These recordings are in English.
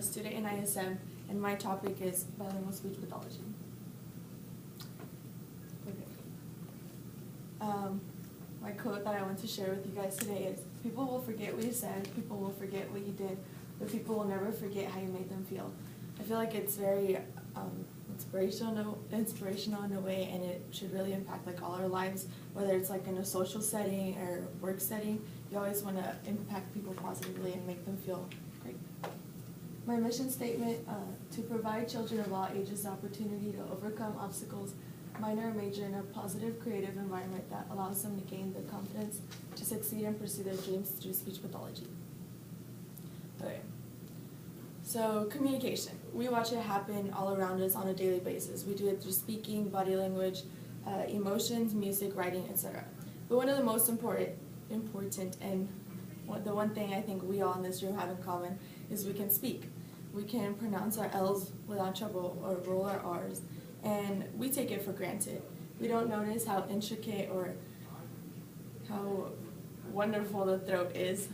a student in ISM, and my topic is bilingual speech pathology. Okay. My quote that I want to share with you guys today is, people will forget what you said, people will forget what you did, but people will never forget how you made them feel. I feel like it's very inspirational in a way, and it should really impact like all our lives, whether it's like in a social setting or work setting. You always want to impact people positively and make them feel great. My mission statement, to provide children of all ages the opportunity to overcome obstacles, minor or major, in a positive, creative environment that allows them to gain the confidence to succeed and pursue their dreams through speech pathology. Okay. So communication, we watch it happen all around us on a daily basis. We do it through speaking, body language, emotions, music, writing, etc. But one of the most important and the one thing I think we all in this room have in common is we can speak. We can pronounce our L's without trouble or roll our R's, and we take it for granted. We don't notice how intricate or how wonderful the throat is.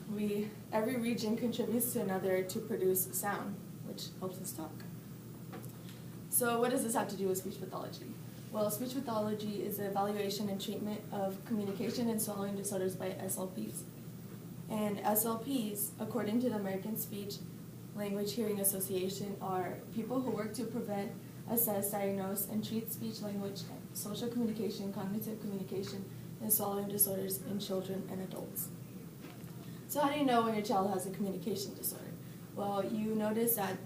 Every region contributes to another to produce sound, which helps us talk. So what does this have to do with speech pathology? Well, speech pathology is the evaluation and treatment of communication and swallowing disorders by SLPs. And SLPs, according to the American Speech Language Hearing Association, are people who work to prevent, assess, diagnose, and treat speech, language, social communication, cognitive communication, and swallowing disorders in children and adults. So how do you know when your child has a communication disorder? Well, you notice that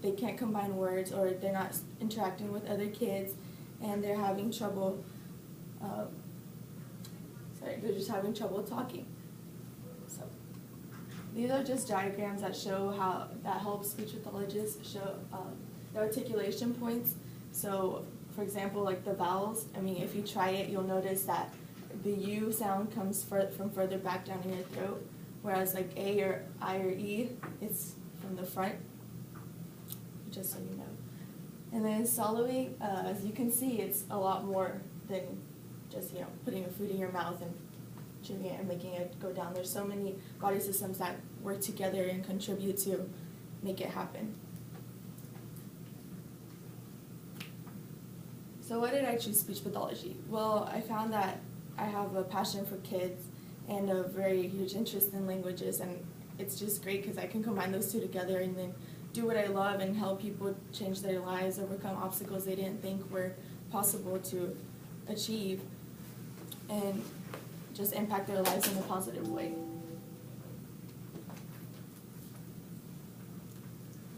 they can't combine words, or they're not interacting with other kids, and they're having trouble, they're just having trouble talking. So these are just diagrams that show that help speech pathologists show the articulation points. So for example, like the vowels, if you try it, you'll notice that the U sound comes from further back down in your throat, whereas like A or I or E, it's from the front, just so you know. And then swallowing, as you can see, it's a lot more than just putting a food in your mouth and chewing it and making it go down. There's so many body systems that work together and contribute to make it happen. So why did I choose speech pathology? Well, I found that I have a passion for kids and a very huge interest in languages, and it's just great because I can combine those two together and then do what I love and help people change their lives, overcome obstacles they didn't think were possible to achieve, and just impact their lives in a positive way.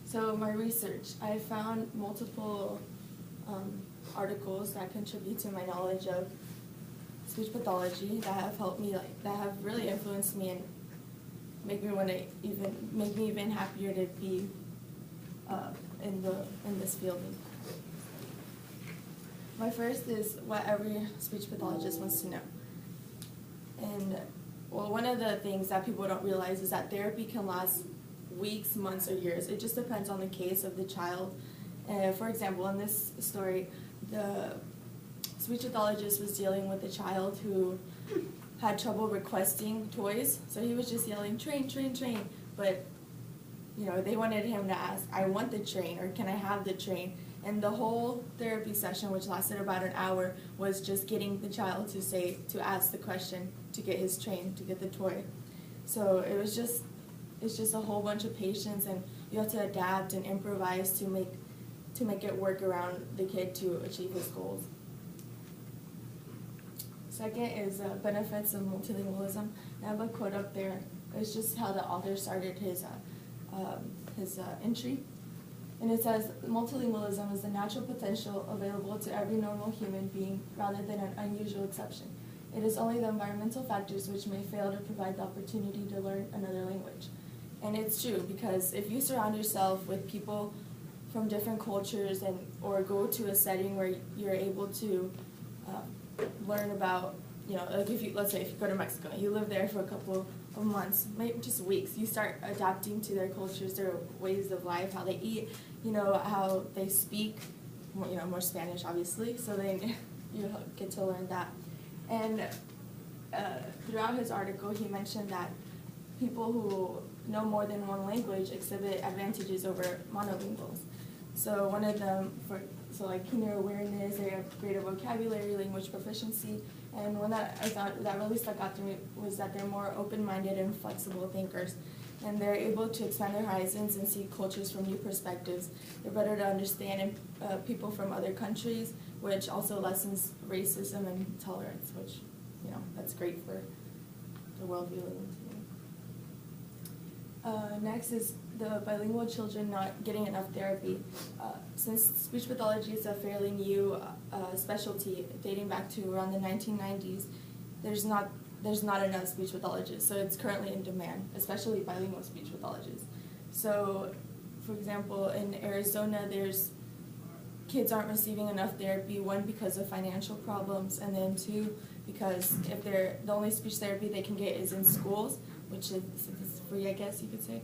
So my research, I found multiple articles that contribute to my knowledge of speech pathology that have helped me, that have really influenced me and make me even happier to be in this field. My first is what every speech pathologist wants to know. And well, one of the things that people don't realize is that therapy can last weeks, months, or years. It just depends on the case of the child. For example, in this story, the speech pathologist was dealing with a child who had trouble requesting toys, so he was just yelling, "Train, train, train," but they wanted him to ask, "I want the train," or "Can I have the train?" And the whole therapy session, which lasted about an hour, was just getting the child to ask the question to get his train, to get the toy. So it's just a whole bunch of patience, and you have to adapt and improvise to make it work around the kid to achieve his goals. Second is benefits of multilingualism. I have a quote up there. It's just how the author started his entry. And it says, multilingualism is the natural potential available to every normal human being rather than an unusual exception. It is only the environmental factors which may fail to provide the opportunity to learn another language. And it's true, because if you surround yourself with people from different cultures or go to a setting where you're able to learn about, like let's say if you go to Mexico and you live there for a couple of months, maybe just weeks, you start adapting to their cultures, their ways of life, how they eat, how they speak, more Spanish obviously, so then you get to learn that. And throughout his article, he mentioned that people who know more than one language exhibit advantages over monolinguals. So one of them, like keener awareness, they have greater vocabulary, language proficiency, and one that I thought that really stuck out to me was that they're more open-minded and flexible thinkers, and they're able to expand their horizons and see cultures from new perspectives. They're better to understand people from other countries, which also lessens racism and tolerance, which, that's great for the world we live in today. Next is the bilingual children not getting enough therapy. Since speech pathology is a fairly new specialty dating back to around the 1990s, there's not enough speech pathologists, so it's currently in demand, especially bilingual speech pathologists. So, for example, in Arizona, kids aren't receiving enough therapy, one, because of financial problems, and then two, because if the only speech therapy they can get is in schools, which is free, I guess you could say.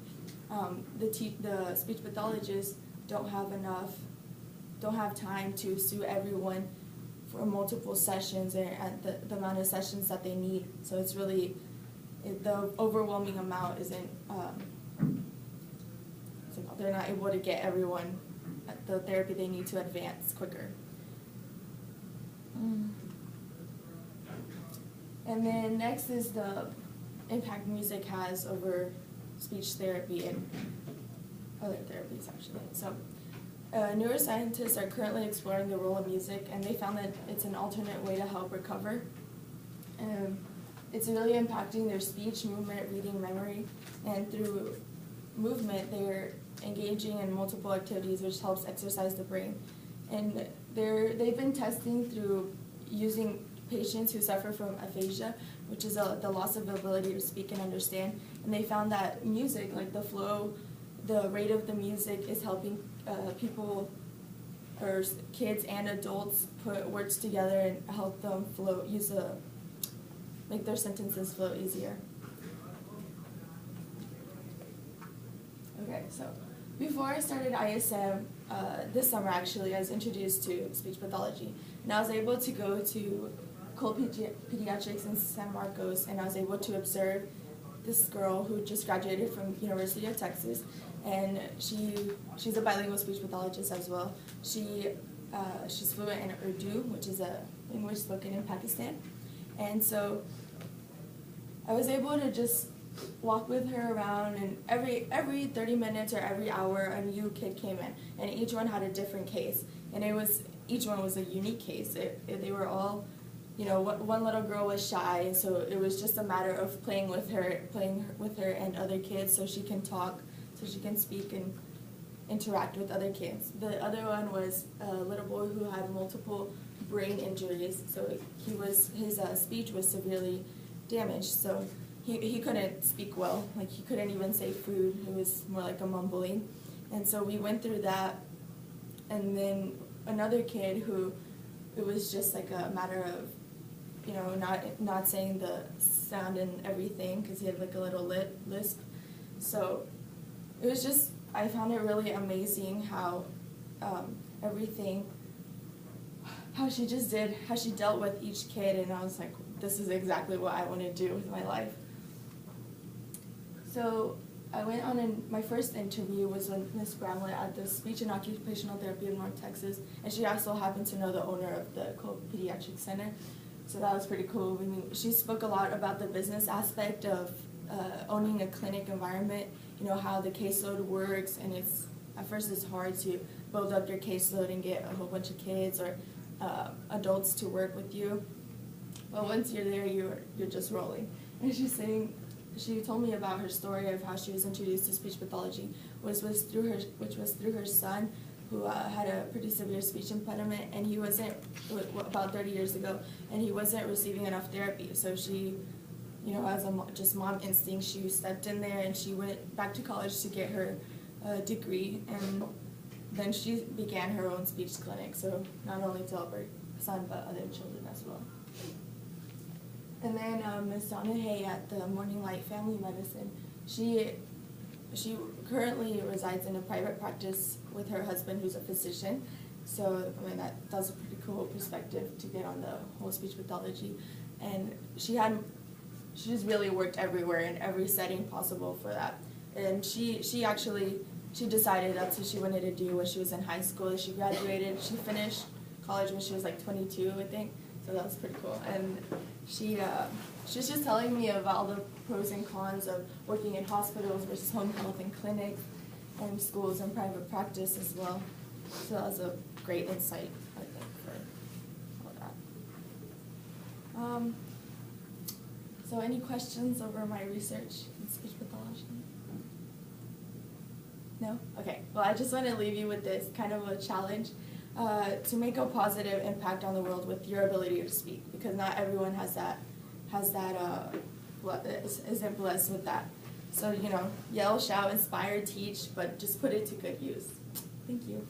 The speech pathologists don't have time to sue everyone for multiple sessions and the amount of sessions that they need. So it's really, the overwhelming amount isn't, they're not able to get everyone the therapy they need to advance quicker. And then next is the impact music has over speech therapy and other therapies, actually. So neuroscientists are currently exploring the role of music, and they found that it's an alternate way to help recover. It's really impacting their speech, movement, reading, memory, and through movement, they're engaging in multiple activities, which helps exercise the brain. And they've been testing through using patients who suffer from aphasia, which is the loss of ability to speak and understand. And they found that music, like the flow, the rate of the music is helping people, or kids and adults, put words together and help them flow, make their sentences flow easier. Okay, so before I started ISM, this summer actually, I was introduced to speech pathology. And I was able to go to Cole Pediatrics in San Marcos, and I was able to observe this girl who just graduated from University of Texas, and she's a bilingual speech pathologist as well. She's fluent in Urdu, which is a language spoken in Pakistan. And so I was able to just walk with her around, and every 30 minutes or every hour a new kid came in, and each one had a different case, and each one was a unique case. They were all, one little girl was shy, and so it was just a matter of playing with her and other kids so she can talk, so she can speak and interact with other kids. The other one was a little boy who had multiple brain injuries, so his speech was severely damaged, so he couldn't speak well, like he couldn't even say food. It was more like a mumbling. And so we went through that, and then another kid who, it was just like a matter of, not saying the sound and everything, because he had like a little lisp. So it was just, I found it really amazing how how she dealt with each kid, and I was like, this is exactly what I want to do with my life. So I went on, my first interview was with Ms. Bramlett at the Speech and Occupational Therapy of North Texas, and she also happened to know the owner of the Cole Pediatric Center, so that was pretty cool. I mean, she spoke a lot about the business aspect of owning a clinic environment, how the caseload works, and at first it's hard to build up your caseload and get a whole bunch of kids or adults to work with you, but once you're there, you're just rolling. And she told me about her story of how she was introduced to speech pathology, which was through her son, who had a pretty severe speech impediment, and he wasn't, about 30 years ago, and he wasn't receiving enough therapy. So she, as just mom instinct, she stepped in there, and she went back to college to get her degree, and then she began her own speech clinic, so not only to help her son, but other children as well. And then Ms. Donna Hay at the Morning Light Family Medicine, she currently resides in a private practice with her husband, who's a physician. So I mean, that's a pretty cool perspective to get on the whole speech pathology. And she just really worked everywhere in every setting possible for that. And she decided that's what she wanted to do when she was in high school. She graduated. She finished college when she was like 22, I think. So that was pretty cool. And she's just telling me about all the pros and cons of working in hospitals versus home health and clinics and schools and private practice as well. So that was a great insight, I think, for all that. So any questions over my research in speech pathology? No? Okay. Well, I just want to leave you with this kind of a challenge to make a positive impact on the world with your ability to speak, because not everyone is blessed with that. So, yell, shout, inspire, teach, but just put it to good use. Thank you.